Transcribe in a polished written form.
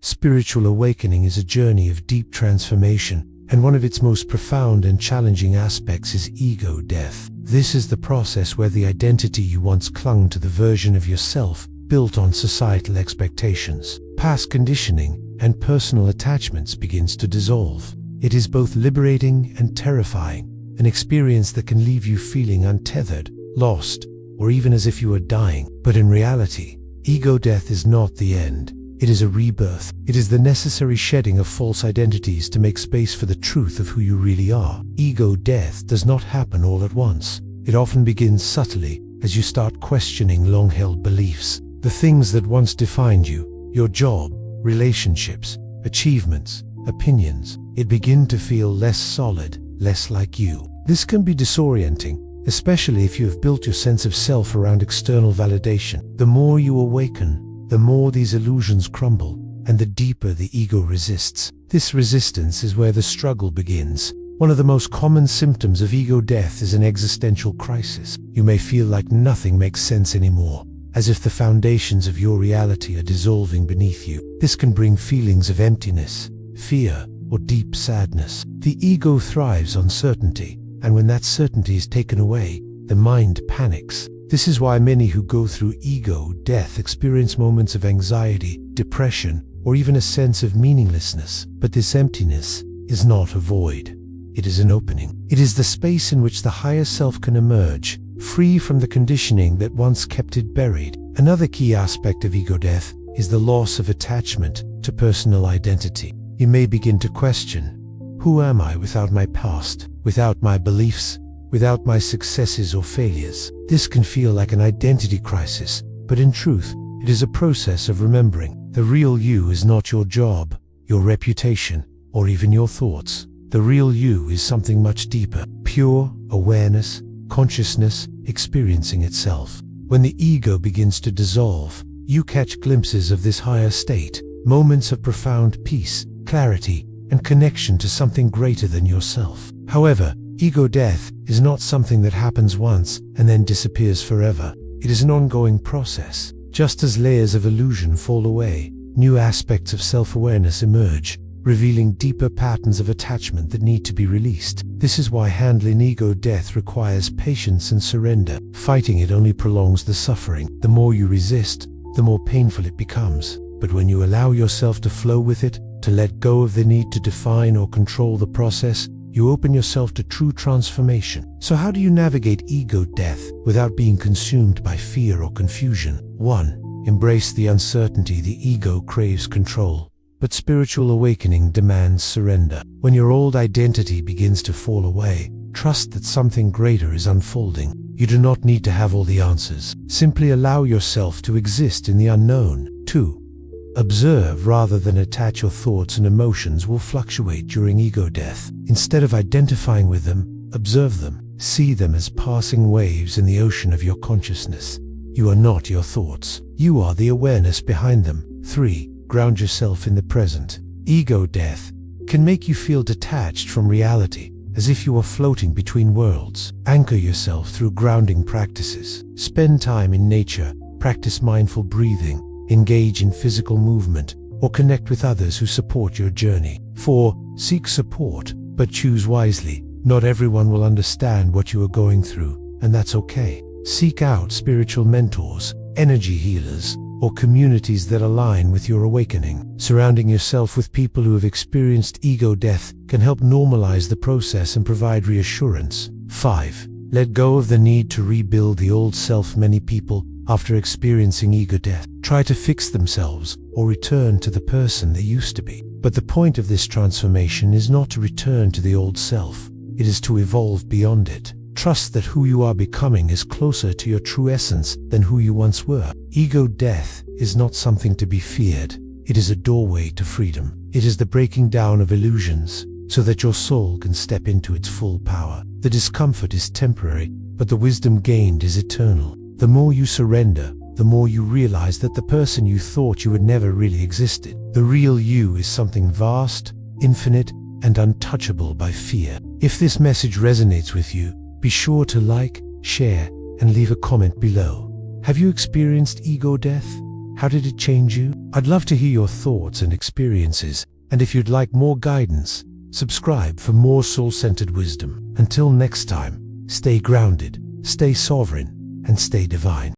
Spiritual awakening is a journey of deep transformation, and one of its most profound and challenging aspects is ego death. This is the process where the identity you once clung to, the version of yourself built on societal expectations, past conditioning, and personal attachments, begins to dissolve. It is both liberating and terrifying, an experience that can leave you feeling untethered, lost, or even as if you were dying. But in reality, ego death is not the end. It is a rebirth. It is the necessary shedding of false identities to make space for the truth of who you really are. Ego death does not happen all at once. It often begins subtly as you start questioning long-held beliefs. The things that once defined you, your job, relationships, achievements, opinions, it begin to feel less solid, less like you. This can be disorienting, especially if you have built your sense of self around external validation. The more you awaken, the more these illusions crumble, and the deeper the ego resists. This resistance is where the struggle begins. One of the most common symptoms of ego death is an existential crisis. You may feel like nothing makes sense anymore, as if the foundations of your reality are dissolving beneath you. This can bring feelings of emptiness, fear, or deep sadness. The ego thrives on certainty, and when that certainty is taken away, the mind panics. This is why many who go through ego death experience moments of anxiety, depression, or even a sense of meaninglessness. But this emptiness is not a void. It is an opening. It is the space in which the higher self can emerge, free from the conditioning that once kept it buried. Another key aspect of ego death is the loss of attachment to personal identity. You may begin to question, who am I without my past, without my beliefs, without my successes or failures? This can feel like an identity crisis, but in truth, it is a process of remembering. The real you is not your job, your reputation, or even your thoughts. The real you is something much deeper, pure awareness, consciousness, experiencing itself. When the ego begins to dissolve, you catch glimpses of this higher state, moments of profound peace, clarity, and connection to something greater than yourself. However, ego death is not something that happens once and then disappears forever. It is an ongoing process. Just as layers of illusion fall away, new aspects of self-awareness emerge, revealing deeper patterns of attachment that need to be released. This is why handling ego death requires patience and surrender. Fighting it only prolongs the suffering. The more you resist, the more painful it becomes. But when you allow yourself to flow with it, to let go of the need to define or control the process, you open yourself to true transformation. So how do you navigate ego death without being consumed by fear or confusion? 1. Embrace the uncertainty. The ego craves control, but spiritual awakening demands surrender. When your old identity begins to fall away, trust that something greater is unfolding. You do not need to have all the answers. Simply allow yourself to exist in the unknown. 2. Observe rather than attach. Your thoughts and emotions will fluctuate during ego death. Instead of identifying with them, observe them. See them as passing waves in the ocean of your consciousness. You are not your thoughts. You are the awareness behind them. 3. Ground yourself in the present. Ego death can make you feel detached from reality, as if you are floating between worlds. Anchor yourself through grounding practices. Spend time in nature, practice mindful breathing, engage in physical movement, or connect with others who support your journey. 4. Seek support, but choose wisely. Not everyone will understand what you are going through, and that's okay. Seek out spiritual mentors, energy healers, or communities that align with your awakening. Surrounding yourself with people who have experienced ego death can help normalize the process and provide reassurance. 5. Let go of the need to rebuild the old self. Many people, after experiencing ego death, try to fix themselves or return to the person they used to be. But the point of this transformation is not to return to the old self. It is to evolve beyond it. Trust that who you are becoming is closer to your true essence than who you once were. Ego death is not something to be feared. It is a doorway to freedom. It is the breaking down of illusions so that your soul can step into its full power. The discomfort is temporary, but the wisdom gained is eternal. The more you surrender, the more you realize that the person you thought you had never really existed. The real you is something vast, infinite, and untouchable by fear. If this message resonates with you, be sure to like, share, and leave a comment below. Have you experienced ego death? How did it change you? I'd love to hear your thoughts and experiences, and if you'd like more guidance, subscribe for more soul-centered wisdom. Until next time, stay grounded, stay sovereign, and stay divine.